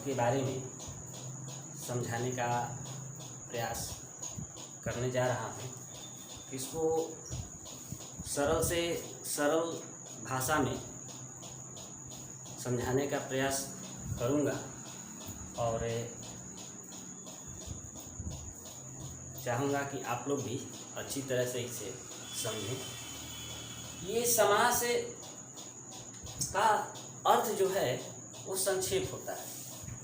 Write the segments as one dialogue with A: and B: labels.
A: के बारे में समझाने का प्रयास करने जा रहा हूँ। इसको सरल से सरल भाषा में समझाने का प्रयास करूँगा और चाहूँगा कि आप लोग भी अच्छी तरह से इसे समझें। ये समास का अर्थ जो है वो संक्षेप होता है,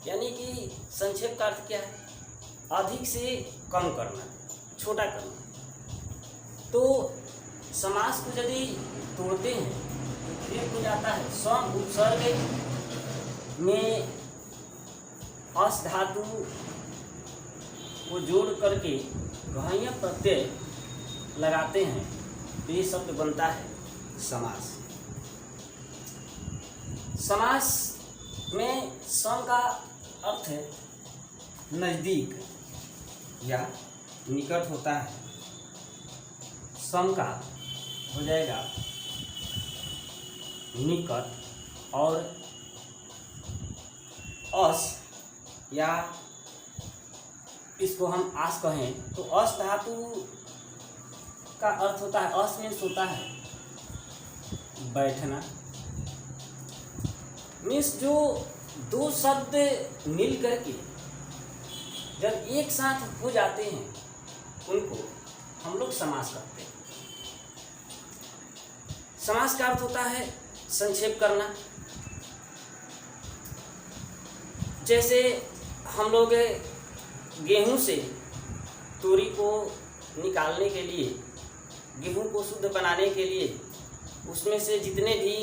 A: यानी कि संक्षेप का अर्थ क्या है? अधिक से कम करना, छोटा करना। तो समास को यदि तोड़ते हैं तो ये हो जाता है सम उपसर्ग में अस धातु को जोड़ करके घय प्रत्यय लगाते हैं तो ये शब्द बनता है समास। समास में सम का अर्थ है नज़दीक या निकट होता है। सम का हो जाएगा निकट और अस या इसको हम आस कहें तो अस धातु का अर्थ होता है, अस मीन्स होता है बैठना। मीन्स जो दो शब्द मिल करके जब एक साथ हो जाते हैं उनको हम लोग समास करते हैं। समास का अर्थ होता है संक्षेप करना। जैसे हम लोग गेहूं से तूरी को निकालने के लिए, गेहूं को शुद्ध बनाने के लिए उसमें से जितने भी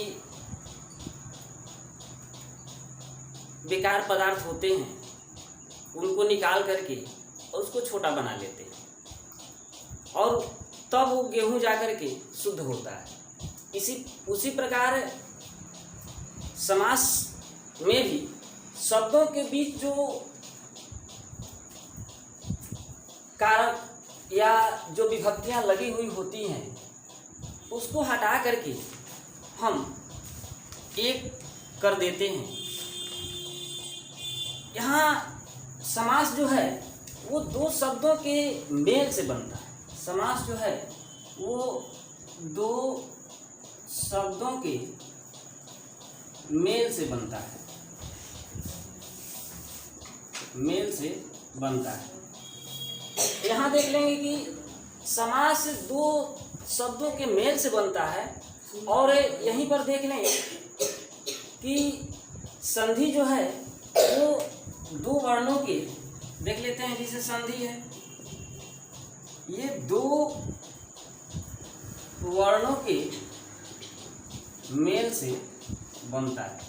A: बेकार पदार्थ होते हैं उनको निकाल करके और उसको छोटा बना लेते हैं और तब वो गेहूं जा करके शुद्ध होता है। उसी प्रकार समास में भी शब्दों के बीच जो कारक या जो विभक्तियां लगी हुई होती हैं उसको हटा करके हम एक कर देते हैं। यहाँ समास जो है वो दो शब्दों के मेल से बनता है। समास जो है वो दो शब्दों के मेल से बनता है, मेल से बनता है। यहाँ देख लेंगे कि समास दो शब्दों के मेल से बनता है और यहीं पर देख लें कि संधि जो है वो दो वर्णों के देख लेते हैं। जैसे संधि है ये दो वर्णों के मेल से बनता है।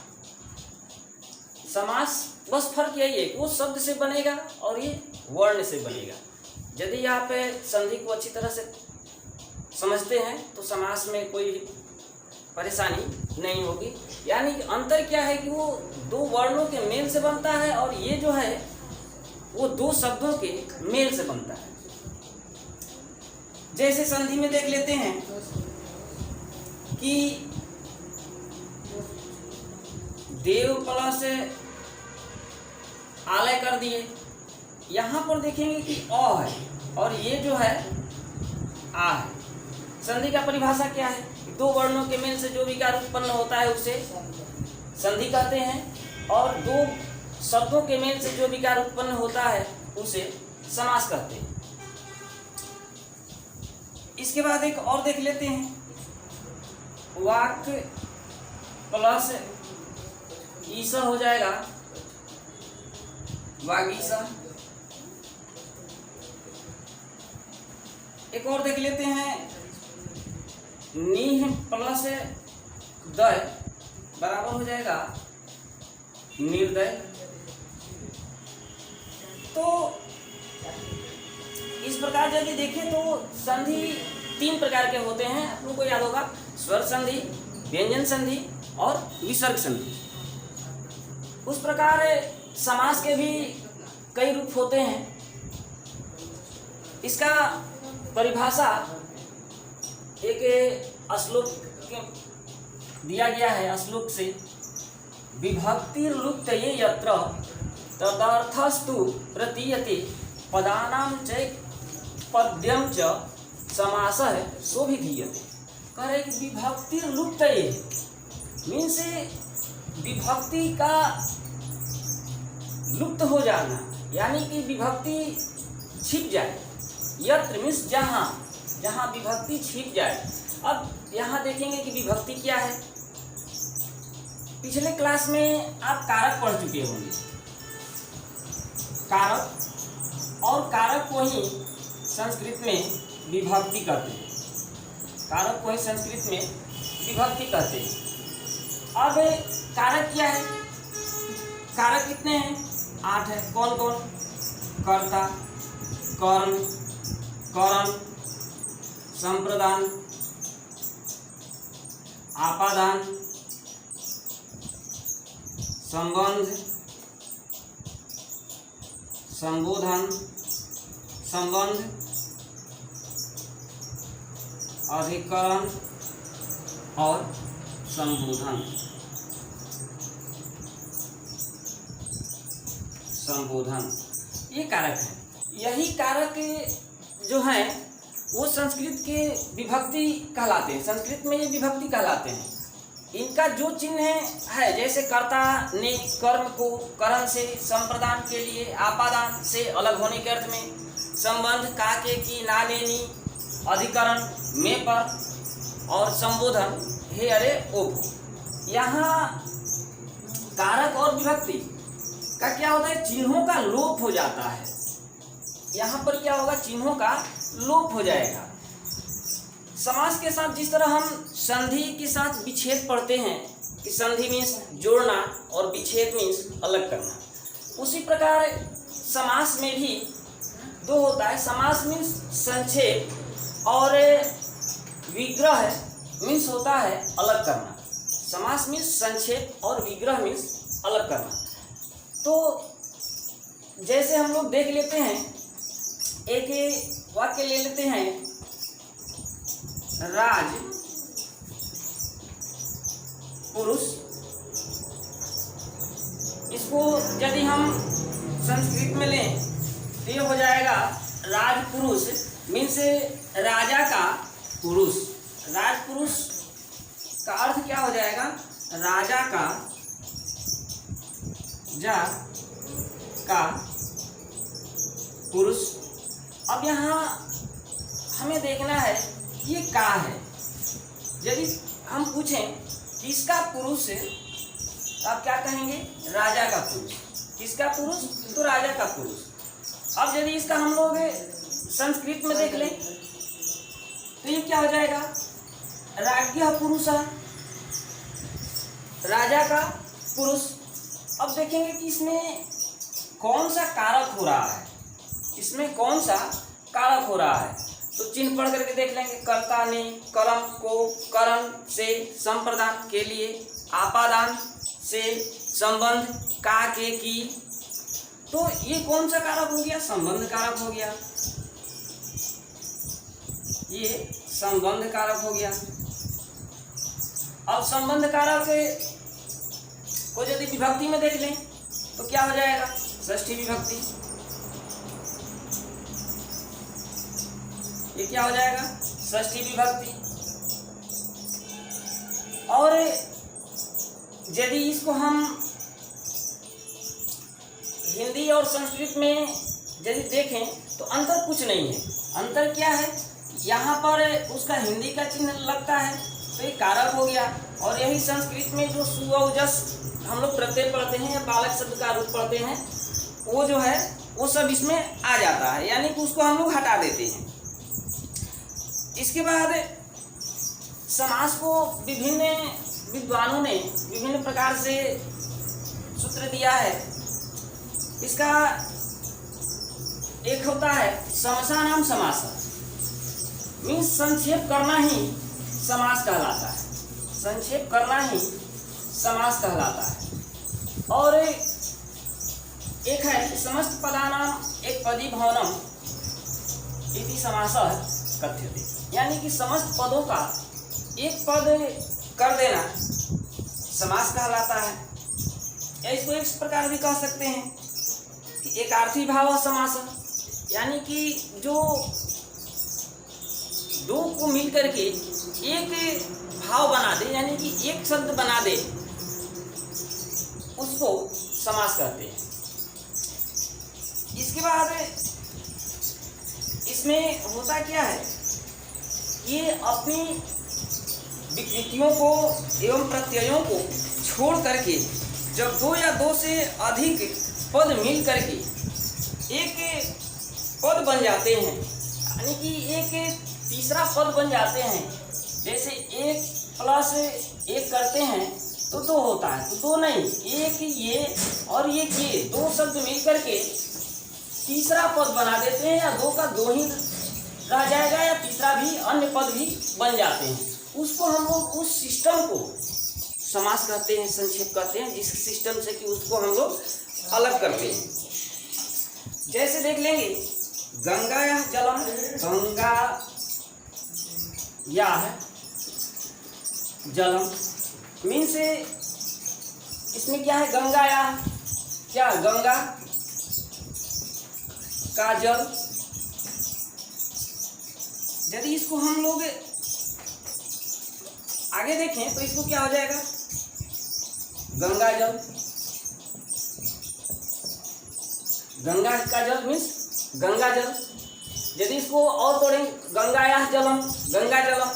A: समास बस फर्क यही है कि वो शब्द से बनेगा और ये वर्ण से बनेगा। यदि आप संधि को अच्छी तरह से समझते हैं तो समास में कोई परेशानी नहीं होगी। यानी कि अंतर क्या है कि वो दो वर्णों के मेल से बनता है और ये जो है वो दो शब्दों के मेल से बनता है। जैसे संधि में देख लेते हैं कि देव प्लस आलय कर दिए। यहाँ पर देखेंगे कि अ है और ये जो है आ है। संधि का परिभाषा क्या है? दो वर्णों के मेल से जो विकार उत्पन्न होता है उसे संधि कहते हैं और दो शब्दों के मेल से जो विकार उत्पन्न होता है उसे समास कहते हैं। इसके बाद एक और देख लेते हैं, वाक्य प्लस ईसा हो जाएगा वागीसा। एक और देख लेते हैं, नीह प्लस दय बराबर हो जाएगा निर्दय। तो इस प्रकार यदि देखें तो संधि तीन प्रकार के होते हैं। आप लोगों को याद होगा, स्वर संधि, व्यंजन संधि और विसर्ग संधि। उस प्रकार समास के भी कई रूप होते हैं। इसका परिभाषा एक श्लोक दिया गया है। श्लोक से विभक्ति लुप्त ये यत्र तदर्थस्तु प्रतीयते पदानां च पद्यं च समासः सोऽभिधीयते। कह रहे कि विभक्ति लुप्त मीन्स विभक्ति का लुप्त हो जाना, यानी कि विभक्ति छिप जाए। यत्र मीन्स जहाँ, जहाँ विभक्ति छिप जाए। अब यहाँ देखेंगे कि विभक्ति क्या है। पिछले क्लास में आप कारक पढ़ चुके होंगे, कारक, और कारक को ही संस्कृत में विभक्ति कहते हैं। कारक को ही संस्कृत में विभक्ति कहते हैं। अब कारक क्या है? कारक कितने हैं? 8 है। कौन कौन? कर्ता, कर्ण, करण, संप्रदान, आपादान, संबंध, संबोधन, संबंध, अधिकरण और संबोधन। संबोधन ये कारक है। यही कारक जो है वो संस्कृत के विभक्ति कहलाते हैं। संस्कृत में ये विभक्ति कहलाते हैं। इनका जो चिन्ह है जैसे कर्ता ने कर्म को करण से, संप्रदान के लिए, आपादान से अलग होने के अर्थ में, संबंध का के की ना लेनी, अधिकरण में पर, और संबोधन हे अरे ओभ। यहाँ कारक और विभक्ति का क्या होता है? चिन्हों का लोप हो जाता है। यहाँ पर क्या होगा? चिन्हों का लोप हो जाएगा। समास के साथ जिस तरह हम संधि के साथ विच्छेद पढ़ते हैं कि संधि मीन्स जोड़ना और विच्छेद मीन्स अलग करना, उसी प्रकार समास में भी दो होता है। समास मीन्स संक्षेप और विग्रह मीन्स होता है अलग करना। समास मीन्स संक्षेप और विग्रह मीन्स अलग करना। तो जैसे हम लोग देख लेते हैं, एक वाक्य ले लेते हैं, राज पुरुष। इसको यदि हम संस्कृत में लें तो ये हो जाएगा राज पुरुष मीन्स राजा का पुरुष। राज पुरुष का अर्थ क्या हो जाएगा? राजा का जा का पुरुष। अब यहाँ हमें देखना है ये का है। यदि हम पूछें किसका पुरुष है तो आप क्या कहेंगे? राजा का पुरुष। किसका पुरुष? तो राजा का पुरुष। अब यदि इसका हम लोग संस्कृत में देख लें तो ये क्या हो जाएगा? राज्ञः पुरुषः, राजा का पुरुष। अब देखेंगे कि इसमें कौन सा कारक हो रहा है। इसमें कौन सा कारक हो रहा है तो चिन्ह पढ़ करके देख लेंगे। कर्ता ने कर्म को करण से, संप्रदान के लिए, आपादान से, संबंध का के की। तो ये कौन सा कारक हो गया? संबंध कारक हो गया। ये संबंध कारक हो गया। अब संबंध कारक को यदि विभक्ति में देख लें तो क्या हो जाएगा? षष्ठी विभक्ति। ये क्या हो जाएगा? षष्ठी विभक्ति। और यदि इसको हम हिंदी और संस्कृत में यदि देखें तो अंतर कुछ नहीं है। अंतर क्या है? यहाँ पर उसका हिंदी का चिन्ह लगता है तो ये कारक हो गया, और यही संस्कृत में जो सु और जस हम लोग प्रत्यय पढ़ते हैं या बालक शब्द का रूप पढ़ते हैं वो जो है वो सब इसमें आ जाता है, यानी कि उसको हम लोग हटा देते हैं। इसके बाद समास को विभिन्न विद्वानों ने विभिन्न प्रकार से सूत्र दिया है। इसका एक होता है समसानाम समास, मीन्स संक्षेप करना ही समास कहलाता है। संक्षेप करना ही समास कहलाता है। और एक है समस्त पदानाम एक पदी भवनम इति समासः कथ्यते, यानी कि समस्त पदों का एक पद कर देना समास कहलाता है। या इसको इस प्रकार भी कह सकते हैं एक अर्थी भाव समास, यानी कि जो दो को मिल करके एक भाव बना दे, यानी कि एक शब्द बना दे, उसको समास कहते हैं। इसके बाद इसमें होता क्या है, ये अपनी विकृतियों को एवं प्रत्ययों को छोड़ करके जब दो या दो से अधिक पद मिल करके एक पद बन जाते हैं, यानी कि एक तीसरा पद बन जाते हैं। जैसे एक प्लस एक करते हैं तो दो होता है, तो दो नहीं, एक ये और ये दो शब्द मिल करके तीसरा पद बना देते हैं, या दो का दो ही रह जाएगा, या तीसरा भी अन्य पद भी बन जाते हैं। उसको हम लोग उस सिस्टम को समास कहते हैं, संक्षेप कहते हैं, जिस सिस्टम से कि उसको हम लोग अलग करते हैं। जैसे देख लेंगे, गंगा या जलम, गंगा या जलम मीन से इसमें क्या है, गंगा या क्या, गंगा का जल। यदि इसको हम लोग आगे देखें तो इसको क्या हो जाएगा, गंगा जल, गंगा का जल मीन्स गंगा जल। यदि इसको और तोड़ेंगे, गंगाया जलम, गंगा जलम।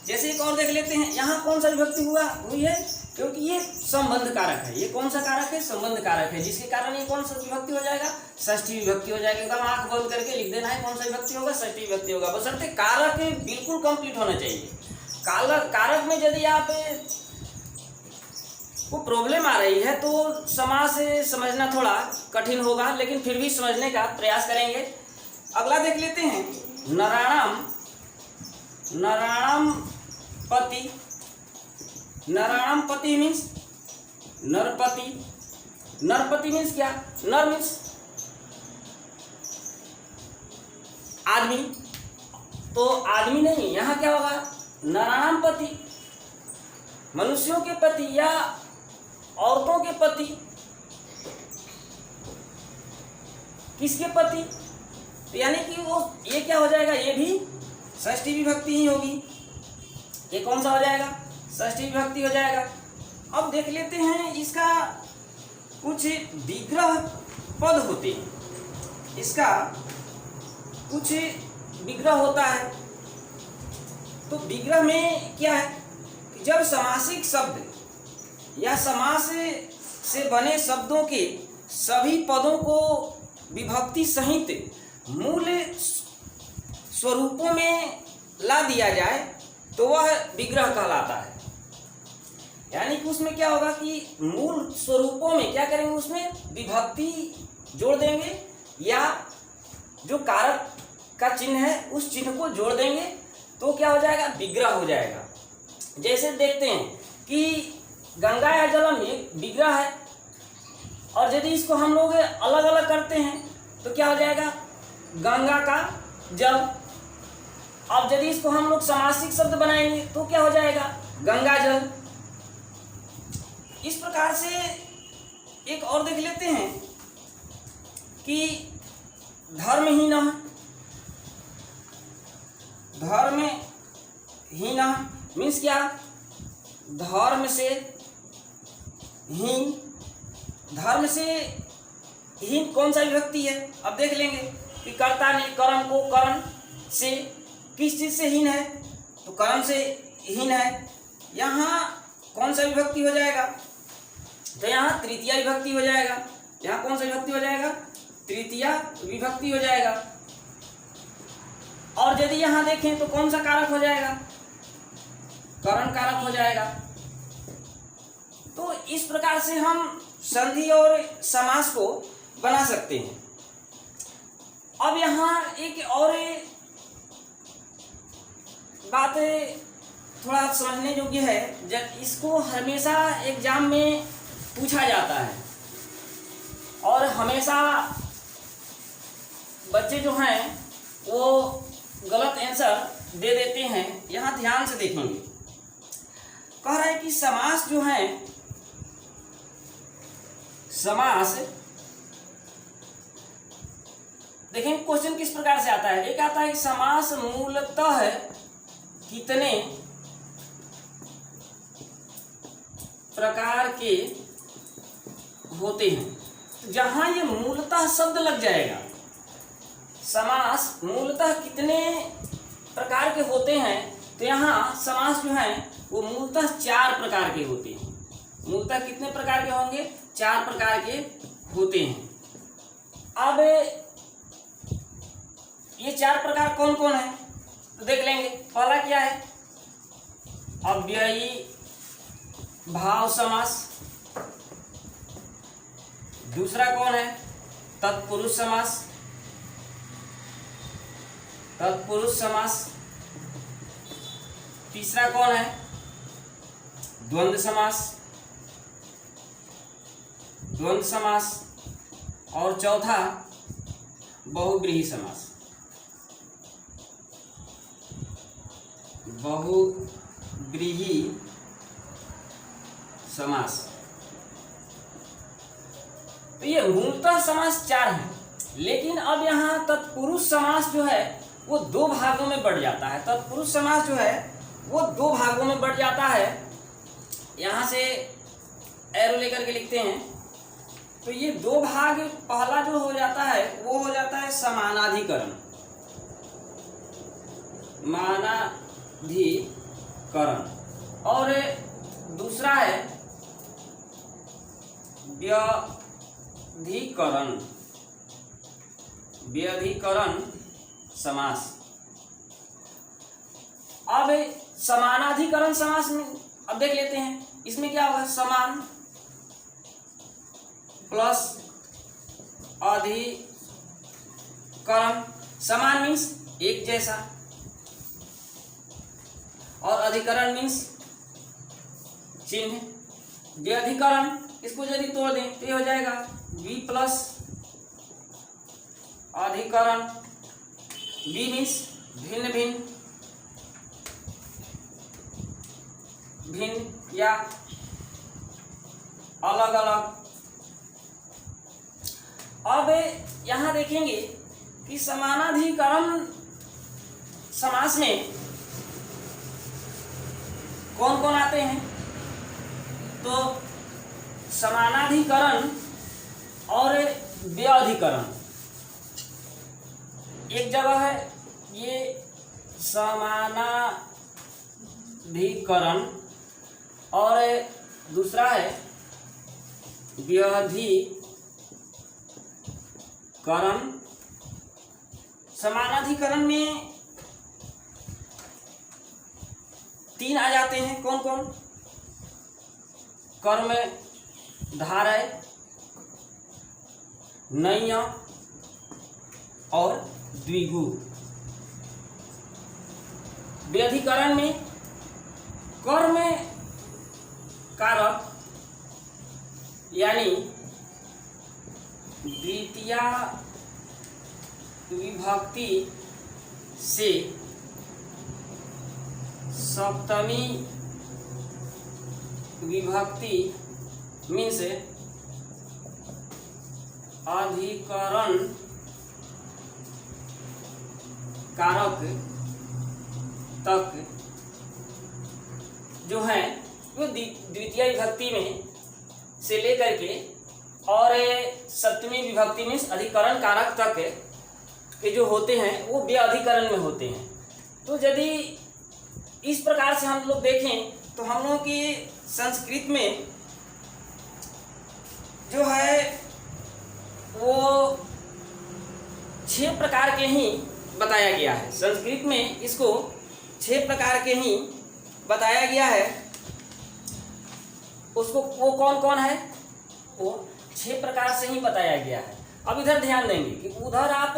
A: जैसे एक और देख लेते हैं, यहाँ कौन सा विभक्ति हुई है, क्योंकि ये संबंध कारक है। ये कौन सा कारक है, संबंध कारक है, जिसके कारण ये कौन सा विभक्ति हो जाएगा, षष्ठी विभक्ति हो जाएगा। एकदम आंख बंद करके लिख देना है कौन सा विभक्ति होगा, षष्ठी विभक्ति होगा। बशर्ते कारक बिल्कुल कंप्लीट होना चाहिए। कारक में यदि आप को प्रॉब्लम आ रही है तो समास समझना थोड़ा कठिन होगा, लेकिन फिर भी समझने का प्रयास करेंगे। अगला देख लेते हैं, नराणाम, नराणाम पति। नराणाम पति मीन्स नरपति। नरपति मीन्स क्या, नर मीन्स आदमी, तो आदमी नहीं, यहाँ क्या होगा, नराणाम पति, मनुष्यों के पति या औरतों के पति। किसके पति, तो यानी कि वो ये क्या हो जाएगा, ये भी षष्ठी विभक्ति ही होगी। ये कौन सा हो जाएगा, षष्ठी विभक्ति हो जाएगा। अब देख लेते हैं, इसका कुछ विग्रह पद होते हैं, इसका कुछ विग्रह होता है। तो विग्रह में क्या है, जब समासिक शब्द या समास से बने शब्दों के सभी पदों को विभक्ति सहित मूल स्वरूपों में ला दिया जाए तो वह विग्रह कहलाता है। यानी कि उसमें क्या होगा कि मूल स्वरूपों में क्या करेंगे, उसमें विभक्ति जोड़ देंगे, या जो कारक का चिन्ह है उस चिन्ह को जोड़ देंगे, तो क्या हो जाएगा, विग्रह हो जाएगा। जैसे देखते हैं कि गंगा या जलम एक विग्रह है, और यदि इसको हम लोग अलग अलग करते हैं तो क्या हो जाएगा, गंगा का जल। अब यदि इसको हम लोग समासिक शब्द बनाएंगे तो क्या हो जाएगा, गंगा जल। इस प्रकार से एक और देख लेते हैं कि धर्महीन, धर्महीन मीन्स क्या, धर्म से हीन। धर्म से हीन कौन सा विभक्ति है, अब देख लेंगे कि कर्ता ने कर्म को करण से किस चीज से हीन है, तो कर्म से हीन है। यहाँ कौन सा विभक्ति हो जाएगा, तो यहाँ तृतीया विभक्ति हो जाएगा। यहाँ कौन सा विभक्ति हो जाएगा, तृतीया विभक्ति हो जाएगा। और यदि यहाँ देखें तो कौन सा कारक हो जाएगा, करण कारक हो जाएगा। तो इस प्रकार से हम संधि और समास को बना सकते हैं। अब यहाँ एक और बात थोड़ा समझने योग्य है, जब इसको हमेशा एग्जाम में पूछा जाता है और हमेशा बच्चे जो हैं वो गलत आंसर दे देते हैं। यहाँ ध्यान से देखेंगे, कह रहा है कि समास जो है, समास देखें क्वेश्चन किस प्रकार से आता है। एक आता है समास मूलतः कितने प्रकार के होते हैं। जहां ये मूलतः शब्द लग जाएगा, समास मूलतः कितने प्रकार के होते हैं, तो यहाँ समास जो है वो मूलतः 4 प्रकार के होते हैं। मूलतः कितने प्रकार के होंगे? 4 प्रकार के होते हैं। अब ये 4 प्रकार कौन कौन है तो देख लेंगे। पहला क्या है? अव्ययी भाव समास। दूसरा कौन है? तत्पुरुष समास। तत्पुरुष समास। तीसरा कौन है? द्वंद्व समास। द्वंद्व समास। और चौथा बहुव्रीहि समास। बहुव्रीहि समास। तो ये मूलतः समास 4 है, लेकिन अब यहाँ तत्पुरुष समास जो है वो 2 भागों में बढ़ जाता है। तत्पुरुष समास जो है वो 2 भागों में बढ़ जाता है। यहाँ से एरो लेकर के लिखते हैं तो ये 2 भाग, पहला जो हो जाता है वो हो जाता है समानाधिकरण। मानाधिकरण। और दूसरा है व्यधिकरण। व्यधिकरण समास। अब समानाधिकरण समास में अब देख लेते हैं, इसमें क्या होगा? समान प्लस अधिकरण। समान मीन्स एक जैसा, और अधिकरण मीन्स चिन्ह। व्यधिकरण, इसको यदि तोड़ दें तो ये हो जाएगा V प्लस अधिकरण। V मीन्स भिन्न भिन्न, भिन्न या अलग अलग। अब यहाँ देखेंगे कि समानाधिकरण समास में कौन कौन आते हैं। तो समानाधिकरण और व्यधिकरण एक जगह है, ये समानाधिकरण, और दूसरा है व्यधिकरण। समानाधिकरण में 3 आ जाते हैं। कौन कौन? कर्म धारय, नय्य और द्विगु। व्यधिकरण में कर्म कारक यानी द्वितीया विभक्ति से सप्तमी विभक्ति मीन्स अधिकरण कारक तक जो है वो द्वितीय विभक्ति में से लेकर के और सप्तमी विभक्ति में अधिकरण कारक तक के जो होते हैं वो व्यधिकरण में होते हैं। तो यदि इस प्रकार से हम लोग देखें तो हम लोगों की संस्कृत में जो है वो 6 प्रकार के ही बताया गया है। संस्कृत में इसको 6 प्रकार के ही बताया गया है। उसको वो कौन कौन है? वो 6 प्रकार से ही बताया गया है। अब इधर ध्यान देंगे कि उधर आप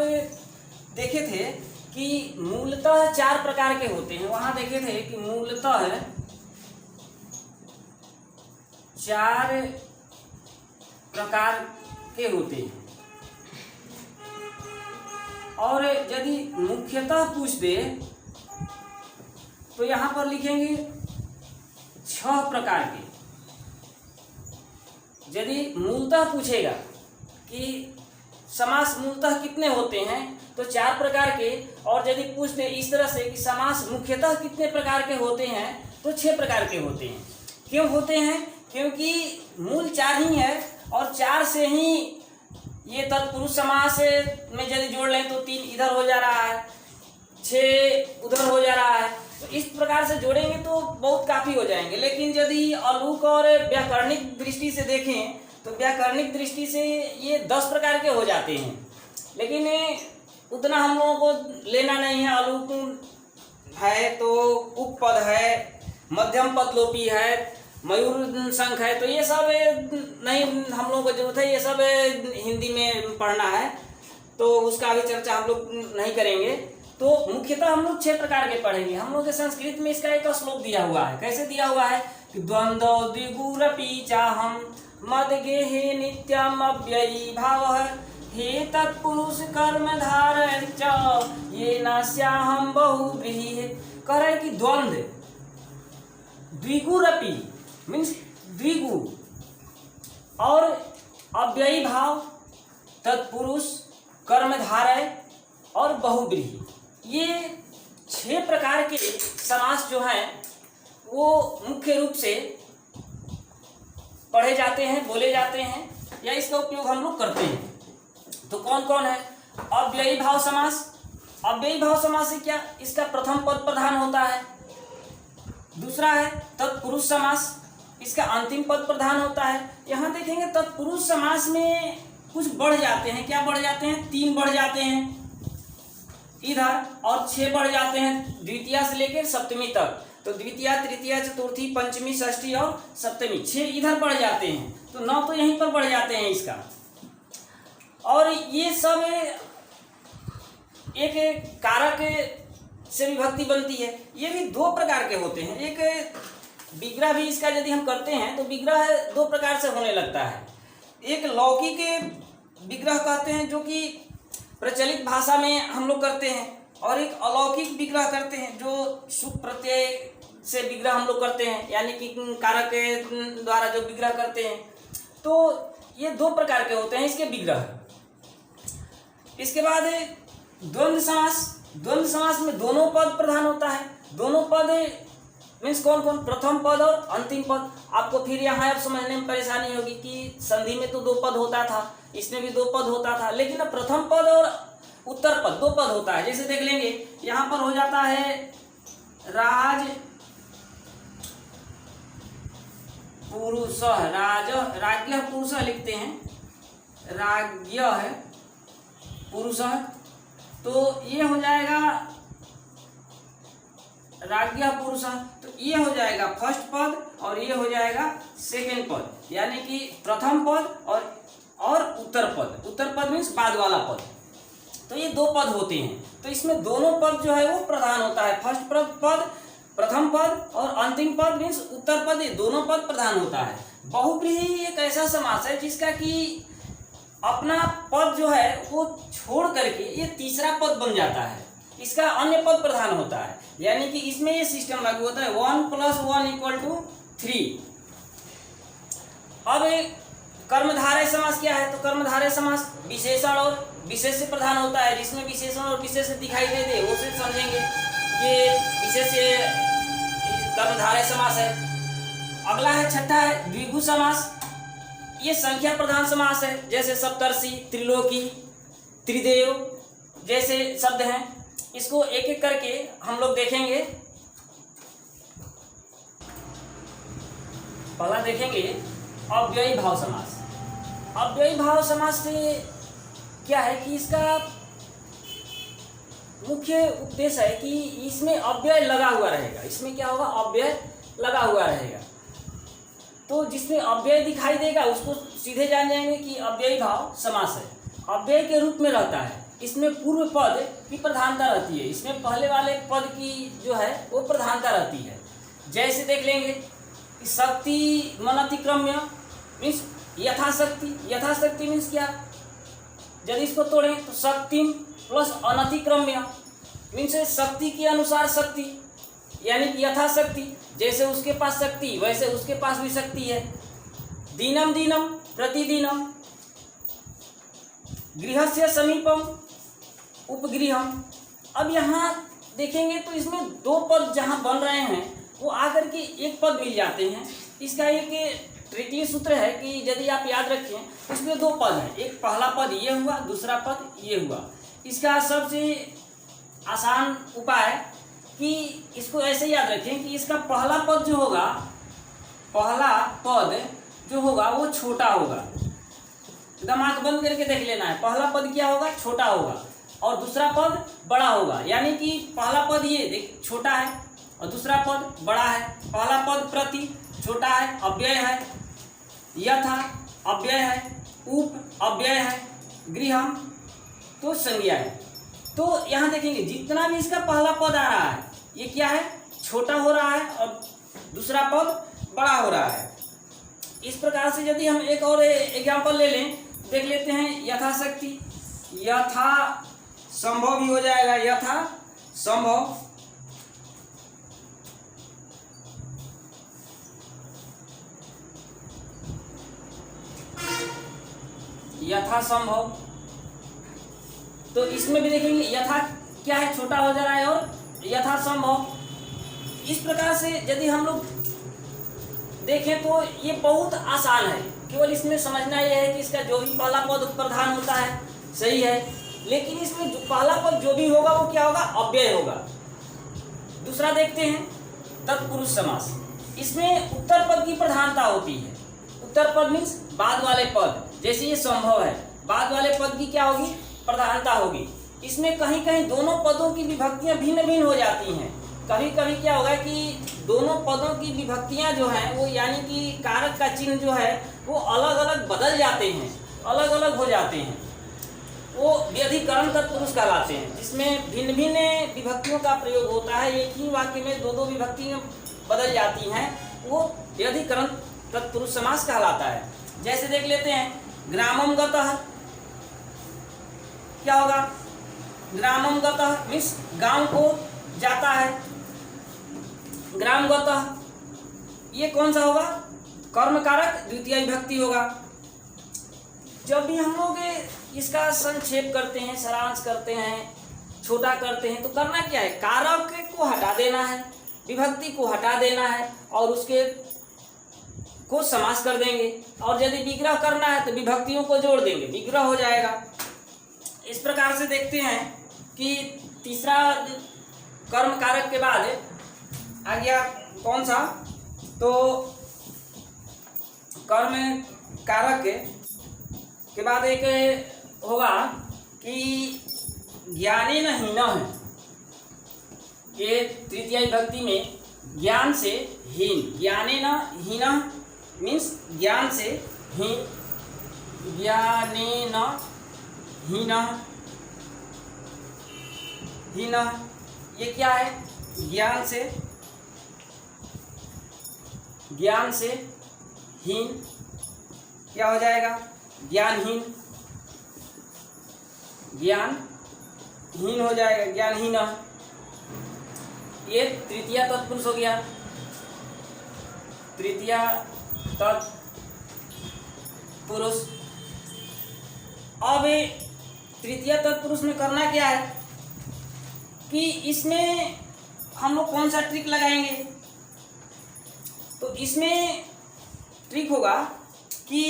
A: देखे थे कि मूलतः 4 प्रकार के होते हैं। वहां देखे थे कि मूलतः 4 प्रकार के होते हैं, और यदि मुख्यतः पूछ दे तो यहां पर लिखेंगे 6 प्रकार के। यदि मूलतः पूछेगा कि समास मूलतः कितने होते हैं, तो 4 प्रकार के। और यदि पूछते इस तरह से कि समास मुख्यतः कितने प्रकार के होते हैं, तो 6 प्रकार के होते हैं। क्यों होते हैं? क्योंकि मूल 4 ही है और 4 से ही ये तत्पुरुष समास में यदि जोड़ लें तो 3 इधर हो जा रहा है, 6 उधर हो जा रहा है। तो इस प्रकार से जोड़ेंगे तो बहुत काफ़ी हो जाएंगे। लेकिन यदि अलूक और व्याकरणिक दृष्टि से देखें तो व्याकरणिक दृष्टि से ये 10 प्रकार के हो जाते हैं। लेकिन उतना हम लोगों को लेना नहीं है। अलूक है तो उपपद है, मध्यम पद लोपी है, मयूर शंख है, तो ये सब नहीं हम लोगों को जरूरत है। ये सब हिंदी में पढ़ना है तो उसका अभी चर्चा हम लोग नहीं करेंगे। तो मुख्यतः हम लोग 6 प्रकार के पढ़ेंगे। हम लोग के संस्कृत में इसका एक श्लोक दिया हुआ है। कैसे दिया हुआ है कि द्वंद्व द्विगुरपि चाहम मद गेहे नित्यम अव्ययी भाव हे तत्पुरुष कर्म धारण च ये नास्याहम बहुव्रीहि। कह रहे कि द्वंद्व द्विगुरपि मीन्स द्विगु और अव्ययी भाव, तत्पुरुष, कर्मधारय और बहुव्रीहि, ये 6 प्रकार के समास जो हैं वो मुख्य रूप से पढ़े जाते हैं, बोले जाते हैं या इसका उपयोग हम लोग करते हैं। तो कौन कौन है? अव्ययी भाव समास। अव्ययी भाव समास से क्या, इसका प्रथम पद प्रधान होता है। दूसरा है तत्पुरुष समास, इसका अंतिम पद प्रधान होता है। यहाँ देखेंगे तत्पुरुष समास में कुछ बढ़ जाते हैं। क्या बढ़ जाते हैं? 3 बढ़ जाते हैं इधर और 6 बढ़ जाते हैं द्वितीया से लेकर सप्तमी तक। तो द्वितीया, तृतीया, चतुर्थी, पंचमी, षष्ठी और सप्तमी 6 इधर बढ़ जाते हैं। तो 9 तो यहीं पर बढ़ जाते हैं इसका। और ये सब एक कारक से विभक्ति बनती है। ये भी 2 प्रकार के होते हैं। एक विग्रह भी इसका यदि हम करते हैं तो विग्रह 2 प्रकार से होने लगता है। एक लौकिक विग्रह कहते हैं जो कि प्रचलित भाषा में हम लोग करते हैं, और एक अलौकिक विग्रह करते हैं जो सुख प्रत्यय से विग्रह हम लोग करते हैं, यानी कि कारक के द्वारा जो विग्रह करते हैं। तो ये 2 प्रकार के होते हैं इसके विग्रह। इसके बाद द्वंद्व समास। द्वंद्व समास में दोनों पद प्रधान होता है। दोनों पद मीन्स कौन कौन? प्रथम पद और अंतिम पद। आपको फिर यहाँ अब समझने में परेशानी होगी कि संधि में तो 2 पद होता था, इसमें भी 2 पद होता था, लेकिन अब प्रथम पद और उत्तर पद 2 पद होता है। जैसे देख लेंगे यहाँ पर हो जाता है राज पुरुष, राज्ञ पुरुष लिखते हैं, राज्ञ है पुरुष, तो ये हो जाएगा राज्ञ पुरुष। तो ये हो जाएगा फर्स्ट पद और ये हो जाएगा सेकेंड पद, यानी कि प्रथम पद और उत्तर पद। उत्तर पद मीन्स बाद वाला पद। तो ये 2 पद होते हैं। तो इसमें दोनों पद जो है वो प्रधान होता है। फर्स्ट पद, प्रथम पद और अंतिम पद मीन्स उत्तर पद, ये दोनों पद प्रधान होता है। बहुव्रीहि एक ऐसा समास है जिसका कि अपना पद जो है वो छोड़ करके ये तीसरा पद बन जाता है, इसका अन्य पद प्रधान होता है। यानी कि इसमें ये सिस्टम लागू होता है 1 + 1 = 3। अब कर्मधारय समास क्या है? तो कर्मधारय समास विशेषण और विशेष से प्रधान होता है। जिसमें विशेषण और विशेष दिखाई दे दे उसे समझेंगे ये विशेष कर्मधारय समास है। अगला है छठा है द्विगु समास। ये संख्या प्रधान समास है। जैसे सप्तर्षि, त्रिलोकी, त्रिदेव जैसे शब्द हैं। इसको एक एक करके हम लोग देखेंगे। पहला देखेंगे अव्ययी भाव समास। अव्ययी भाव समास से क्या है कि इसका मुख्य उद्देश्य है कि इसमें अव्यय लगा हुआ रहेगा। इसमें क्या होगा? अव्यय लगा हुआ रहेगा। तो जिसमें अव्यय दिखाई देगा उसको सीधे जान जाएंगे कि अव्ययी भाव समास है। अव्यय के रूप में रहता है। इसमें पूर्व पद की प्रधानता रहती है। इसमें पहले वाले पद की जो है वो प्रधानता रहती है। जैसे देख लेंगे कि शक्ति मनतिक्रम्य मीन्स यथाशक्ति। यथाशक्ति मीन्स क्या? यदि इसको तोड़ें तो शक्ति प्लस अनतिक्रम्य मीन्स शक्ति के अनुसार शक्ति, यानी कि यथाशक्ति। जैसे उसके पास शक्ति वैसे उसके पास भी शक्ति है। दीनम दीनम प्रतिदिनम गृहस्य समीपम उपगृहम। अब यहाँ देखेंगे तो इसमें दो पद जहाँ बन रहे हैं वो आकर के एक पद मिल जाते हैं। इसका एक तृतीय सूत्र है कि यदि आप याद रखें उसमें दो पद हैं, एक पहला पद ये हुआ, दूसरा पद ये हुआ। इसका सबसे आसान उपाय कि इसको ऐसे याद रखें कि इसका पहला पद जो होगा, पहला पद जो होगा वो छोटा होगा। एकदम आंख बंद करके देख लेना है, पहला पद क्या होगा, छोटा होगा और दूसरा पद बड़ा होगा। यानी कि पहला पद ये देख छोटा है और दूसरा पद बड़ा है। पहला पद प्रति छोटा है, अव्यय है, यथा अव्यय है, उप अव्यय है, गृहम तो संज्ञा है। तो यहाँ देखेंगे जितना भी इसका पहला पद आ रहा है ये क्या है, छोटा हो रहा है और दूसरा पद बड़ा हो रहा है। इस प्रकार से यदि हम एक और एग्जाम्पल ले लें, देख लेते हैं यथाशक्ति, यथा संभव भी हो जाएगा, यथा संभव, यथा संभव। तो इसमें भी देखेंगे यथा क्या है, छोटा हो जा रहा है और यथा संभव। इस प्रकार से यदि हम लोग देखें तो ये बहुत आसान है, केवल इसमें समझना यह है कि इसका जो भी पहला पद प्रधान होता है सही है, लेकिन इसमें जो पहला पद जो भी होगा वो क्या होगा, अव्यय होगा। दूसरा देखते हैं तत्पुरुष समास। इसमें उत्तर पद की प्रधानता होती है। उत्तर पद मीन्स बाद वाले पद, जैसे ये संभव है, बाद वाले पद की क्या होगी, प्रधानता होगी। इसमें कहीं कहीं दोनों पदों की विभक्तियां भिन्न भिन्न हो जाती हैं। कभी कभी क्या होगा कि दोनों पदों की विभक्तियां जो हैं वो यानी कि कारक का चिन्ह जो है वो अलग अलग बदल जाते हैं, अलग अलग हो जाते हैं। वो व्यधिकरण तत्पुरुष कहलाते हैं, जिसमें भिन्न भिन्न विभक्तियों का प्रयोग होता है। एक ही वाक्य में दो दो विभक्तियां बदल जाती हैं, वो व्यधिकरण तत्पुरुष समास कहलाता है। जैसे देख लेते हैं ग्रामम गतः, क्या होगा, ग्रामम गतः मीन्स गांव को जाता है, ग्राम गतः ये कौन सा होगा, कर्म कारक द्वितीय विभक्ति होगा। जब भी हम लोग इसका संक्षेप करते हैं, सारांश करते हैं, छोटा करते हैं, तो करना क्या है, कारक को हटा देना है, विभक्ति को हटा देना है और उसके को समास कर देंगे। और यदि विग्रह करना है तो विभक्तियों को जोड़ देंगे, विग्रह हो जाएगा। इस प्रकार से देखते हैं कि तीसरा कर्म कारक के बाद आ गया कौन सा, तो कर्म कारक के बाद एक होगा कि ज्ञाने न हीन है। ये तृतीय विभक्ति में ज्ञान से हीन, ज्ञाने न हीन मीन्स ज्ञान से हीन, ज्ञाने न हीन, हीन ये क्या है, ज्ञान से, ज्ञान से हीन क्या हो जाएगा, ज्ञानहीन, ज्ञानहीन हो जाएगा, ज्ञानहीन। ये तृतीय तत्पुरुष हो गया, तृतीय तत्पुरुष। अब तृतीय तत्पुरुष में करना क्या है कि इसमें हम लोग कौन सा ट्रिक लगाएंगे, तो इसमें ट्रिक होगा कि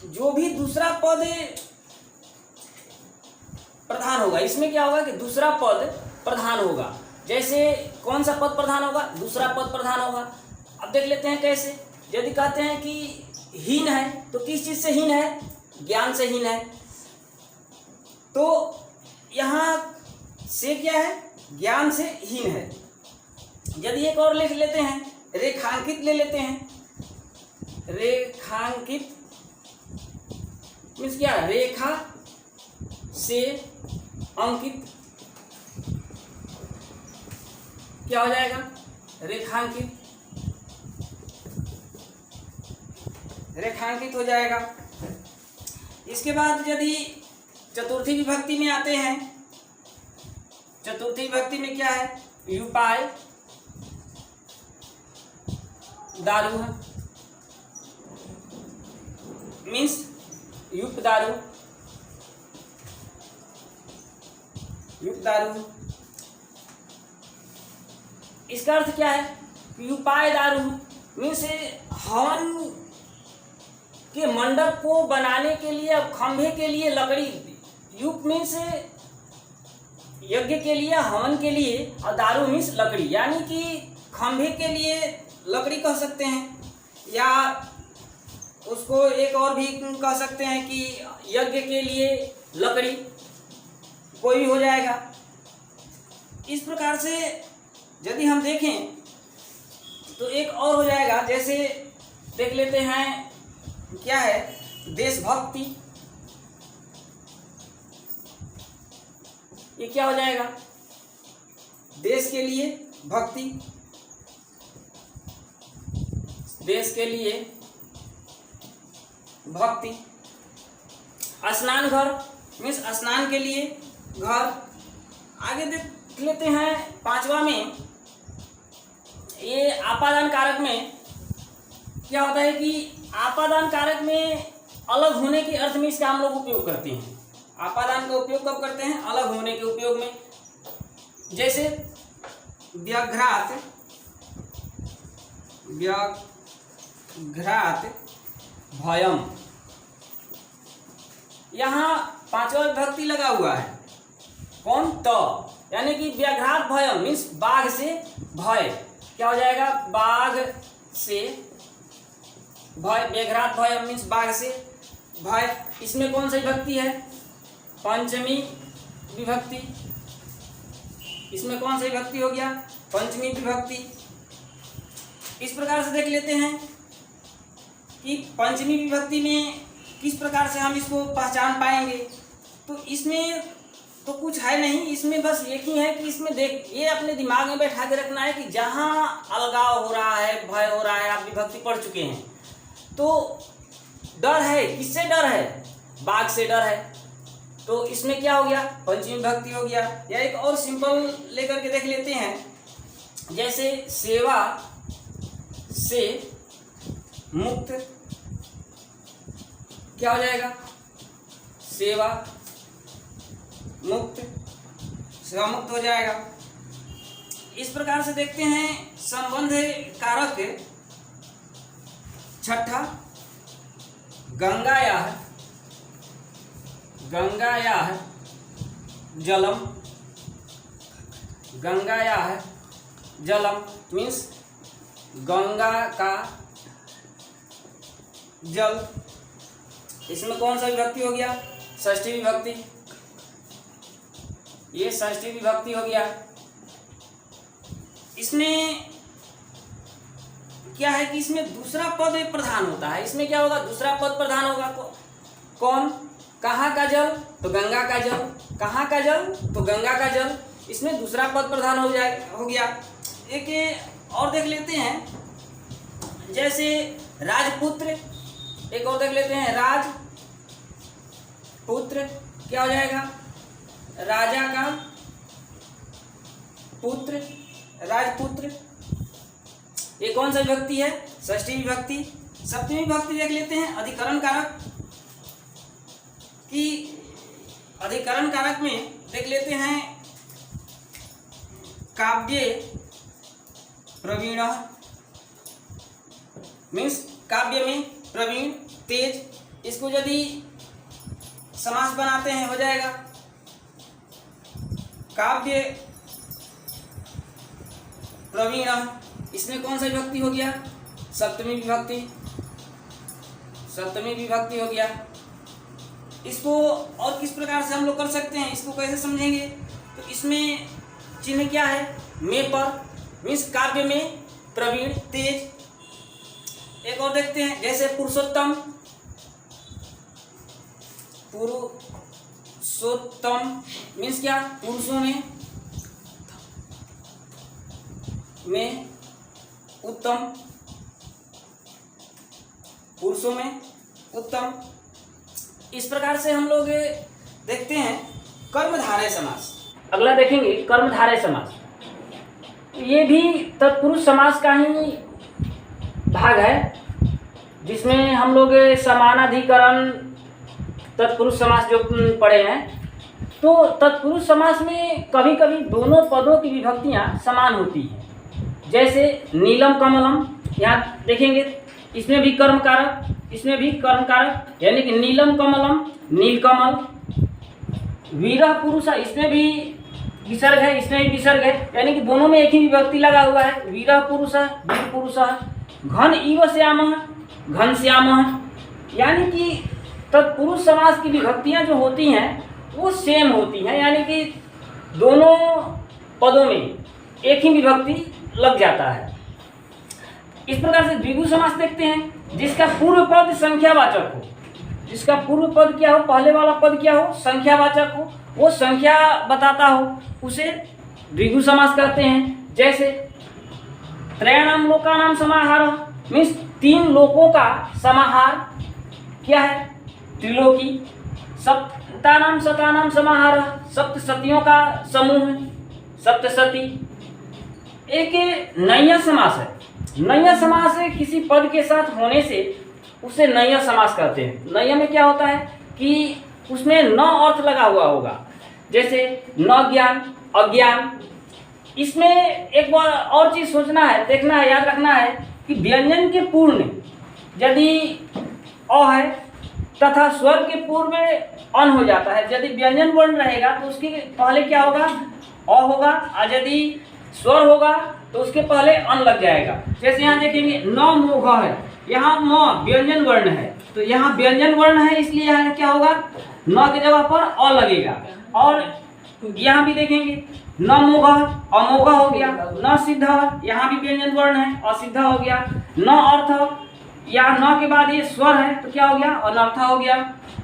A: जो भी दूसरा पद प्रधान होगा, इसमें क्या होगा कि दूसरा पद प्रधान होगा। जैसे कौन सा पद प्रधान होगा, दूसरा पद प्रधान होगा। अब देख लेते हैं कैसे। यदि कहते हैं कि हीन है तो किस चीज से हीन है, ज्ञान से हीन है, तो यहाँ से क्या है, ज्ञान से हीन है। यदि एक और लिख लेते हैं, रेखांकित ले लेते हैं, रेखांकित मीन्स क्या, रेखा से अंकित क्या हो जाएगा, रेखांकित, रेखांकित हो जाएगा। इसके बाद यदि चतुर्थी विभक्ति में आते हैं, चतुर्थी विभक्ति में क्या है, युपाय दारू मीन्स युक्त दारू, युक्त दारू। इसका अर्थ क्या है? उपाय दारू मीन्स हवन के मंडप को बनाने के लिए, खंभे के लिए लकड़ी, युक्त मीन्स यज्ञ के लिए, हवन के लिए, और दारू मीन्स लकड़ी, यानी कि खंभे के लिए लकड़ी कह सकते हैं, या उसको एक और भी कह सकते हैं कि यज्ञ के लिए लकड़ी, कोई भी हो जाएगा। इस प्रकार से यदि हम देखें तो एक और हो जाएगा, जैसे देख लेते हैं क्या है, देशभक्ति। ये क्या हो जाएगा? देश के लिए भक्ति, देश के लिए भक्ति। स्नान घर मीन्स स्नान के लिए घर। आगे देख लेते हैं पांचवा में, ये आपादान कारक में क्या होता है कि आपादान कारक में अलग होने के अर्थ में इसका हम लोग उपयोग करते हैं। आपादान का उपयोग कब करते हैं? अलग होने के उपयोग में। जैसे व्याघ्रात, व्याघ्रात भयम, यहाँ पांचवा विभक्ति लगा हुआ है। कौन? त, यानी कि व्याघ्रात भयम मीन्स बाघ से भय। क्या हो जाएगा? बाघ से भय। व्याघ्रात भयम मीन्स बाघ से भय। इसमें कौन सी विभक्ति है? पंचमी विभक्ति। इसमें कौन सी विभक्ति हो गया? पंचमी विभक्ति। इस प्रकार से देख लेते हैं कि पंचमी विभक्ति में किस प्रकार से हम इसको पहचान पाएंगे। तो इसमें तो कुछ है नहीं, इसमें बस एक ही है कि इसमें देख, ये अपने दिमाग में बैठा के रखना है कि जहाँ अलगाव हो रहा है, भय हो रहा है, आप विभक्ति पढ़ चुके हैं, तो डर है। किससे डर है? बाघ से डर है। तो इसमें क्या हो गया? पंचमी विभक्ति हो गया। या एक और सिंपल लेकर के देख लेते हैं, जैसे सेवा से मुक्त। क्या हो जाएगा? सेवा मुक्त, सेवा मुक्त हो जाएगा। इस प्रकार से देखते हैं संबंध कारक छठा, गंगायाः, गंगायाः जलम। गंगायाः जलम मीन्स गंगा का जल। इसमें कौन सा विभक्ति हो गया? षष्ठी विभक्ति। ये षष्ठी विभक्ति हो गया। इसमें क्या है कि इसमें दूसरा पद प्रधान होता है। इसमें क्या होगा? दूसरा पद प्रधान होगा। कौन? कहाँ का जल? तो गंगा का जल। कहाँ का जल? तो गंगा का जल। इसमें दूसरा पद प्रधान हो गया। एक और देख लेते हैं, जैसे राजपुत्र। एक और देख लेते हैं, राजपुत्र। क्या हो जाएगा? राजा का पुत्र, राजपुत्र। ये कौन सा विभक्ति है? षष्ठी विभक्ति। सप्तमी विभक्ति देख लेते हैं, अधिकरण कारक की। अधिकरण कारक में देख लेते हैं काव्ये प्रवीण मीन्स काव्य में प्रवीण, तेज। इसको यदि समास बनाते हैं हो जाएगा काव्य प्रवीण। इसमें कौन सा विभक्ति हो गया? सप्तमी विभक्ति। सप्तमी विभक्ति हो गया। इसको और किस प्रकार से हम लोग कर सकते हैं, इसको कैसे समझेंगे? तो इसमें चिन्ह क्या है? में पर मीन्स काव्य में प्रवीण, तेज। एक और देखते हैं, जैसे पुरुषोत्तम। पुरुषोत्तम मीन्स क्या? पुरुषों में उत्तम, पुरुषों में उत्तम। इस प्रकार से हम लोग देखते हैं कर्मधारय समास। अगला देखेंगे कर्मधारय समास। ये भी तत्पुरुष समास का ही भाग है, जिसमें हम लोग समानाधिकरण तत्पुरुष समास जो पढ़े हैं, तो तत्पुरुष समास में कभी कभी दोनों पदों की विभक्तियां समान होती हैं। जैसे नीलम कमलम, यहाँ देखेंगे इसमें भी कर्म कारक, इसमें भी कर्म कारक, यानी कि नीलम कमलम नीलकमल। वीरः पुरुषः, इसमें भी विसर्ग है, इसमें भी विसर्ग है, यानी कि दोनों में एक ही विभक्ति लगा हुआ है। वीरः पुरुषः वीर पुरुषः। घन इव श्यामः घनश्यामः, यानी कि तत्पुरुष समास की विभक्तियां जो होती हैं वो सेम होती हैं, यानी कि दोनों पदों में एक ही विभक्ति लग जाता है। इस प्रकार से द्विगु समास देखते हैं, जिसका पूर्व पद संख्यावाचक हो, जिसका पूर्व पद क्या हो, पहले वाला पद क्या हो, संख्यावाचक हो, वो संख्या बताता हो, उसे द्विगु समास कहते हैं। जैसे त्रयाणाम लोकानाम समाहार, मीन्स 3 लोकों का समाहार क्या है, त्रिलोकी। सप्तानाम शतानाम समाहार, सप्तशतियों का समूह है, सप्तशती। एक नैया समास है, नैया समास है किसी पद के साथ होने से उसे नैया समास कहते हैं। नैया में क्या होता है कि उसमें न अर्थ लगा हुआ होगा, जैसे न ज्ञान अज्ञान। इसमें एक बार और चीज सोचना है, देखना है, याद रखना है कि व्यंजन के पूर्व में यदि अ है तथा स्वर के पूर्व में अन हो जाता है। यदि व्यंजन वर्ण रहेगा तो उसके पहले क्या होगा, अ होगा, और यदि स्वर होगा तो उसके पहले अन लग जाएगा। जैसे यहाँ देखेंगे न मोघ है, यहाँ म व्यंजन वर्ण है, तो यहाँ व्यंजन वर्ण है, इसलिए यहाँ क्या होगा, न की जगह पर अ लगेगा। और यहाँ भी देखेंगे न मोघ अमोघ हो गया, न सिद्ध यहाँ भी व्यंजन वर्ण है, असिद्ध हो गया। न अर्थ, यहाँ न के बाद ये स्वर है तो क्या हो गया, अनर्थ हो गया।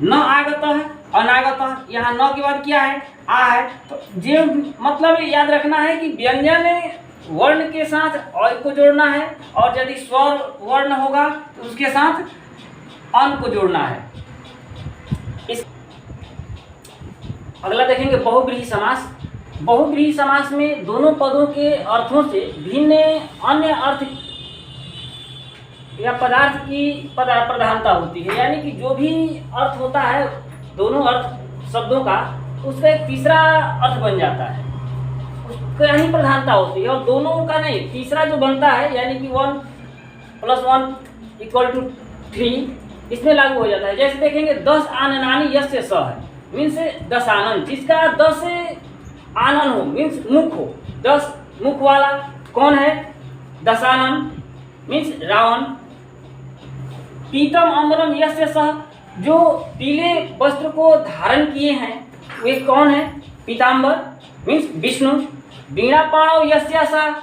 A: न आगत है अनागत, यहाँ न के बाद क्या है, आ है। तो ये मतलब याद रखना है कि व्यंजन वर्ण के साथ अ को जोड़ना है, और यदि स्वर वर्ण होगा तो उसके साथ अन को जोड़ना है। इस अगला देखेंगे बहुब्रीहि समास। बहुब्रीहि समास में दोनों पदों के अर्थों से भिन्न अन्य अर्थ या पदार्थ की प्रधानता होती है, यानी कि जो भी अर्थ होता है दोनों अर्थ शब्दों का, उसका एक तीसरा अर्थ बन जाता है, उसका ही प्रधानता होती है। और दोनों का नहीं, तीसरा जो बनता है यानी कि 1 + 1 = 3, इसमें लागू हो जाता है। जैसे देखेंगे 10 आननानि यस्य स है, मीन्स 10 आनन, जिसका 10 आनन हो, मीन्स मुख हो, 10 मुख वाला कौन है, दशानन मीन्स रावण। पीतम अम्बरम यस्य सः, जो पीले वस्त्र को धारण किए हैं वे कौन है, पीताम्बर मीन्स विष्णु। वीणा पाणौ यस्य सः,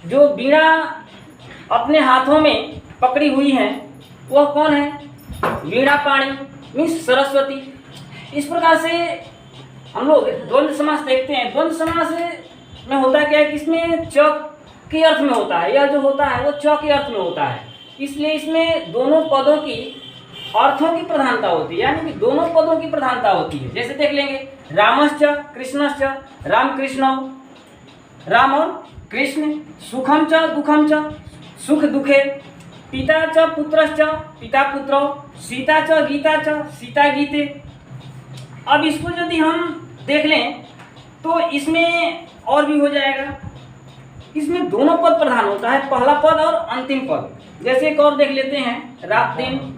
A: जो वीणा अपने हाथों में पकड़ी हुई है वह कौन है, वीणा पाणी मीन्स सरस्वती। इस प्रकार से हम लोग द्वंद्व समास देखते हैं। द्वंद्व समास में होता क्या है कि इसमें च के अर्थ में होता है, यह जो होता है वो च के अर्थ में होता है, इसलिए इसमें दोनों पदों की अर्थों की प्रधानता होती है, यानी कि दोनों पदों की प्रधानता होती है। जैसे देख लेंगे रामश्च कृष्णश्च, राम कृष्ण, राम और कृष्ण। सुखम च दुखम च, सुख दुखे। पिता च पुत्रश्च, पिता पुत्रो। सीता च गीता च, सीता गीते। अब इसको यदि हम देख लें तो इसमें और भी हो जाएगा। इसमें दोनों पद प्रधान होता है, पहला पद और अंतिम पद। जैसे एक और देख लेते हैं, रात दिन।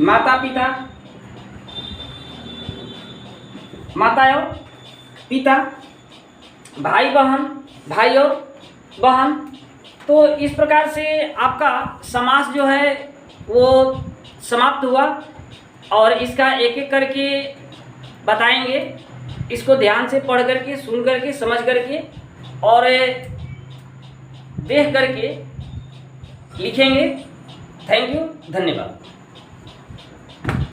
A: माता पिता, माता और पिता। भाई बहन, भाई और बहन। तो इस प्रकार से आपका समास जो है वो समाप्त हुआ, और इसका एक एक करके बताएंगे। इसको ध्यान से पढ़ करके, सुन करके, समझ करके और देख करके लिखेंगे। थैंक यू, धन्यवाद।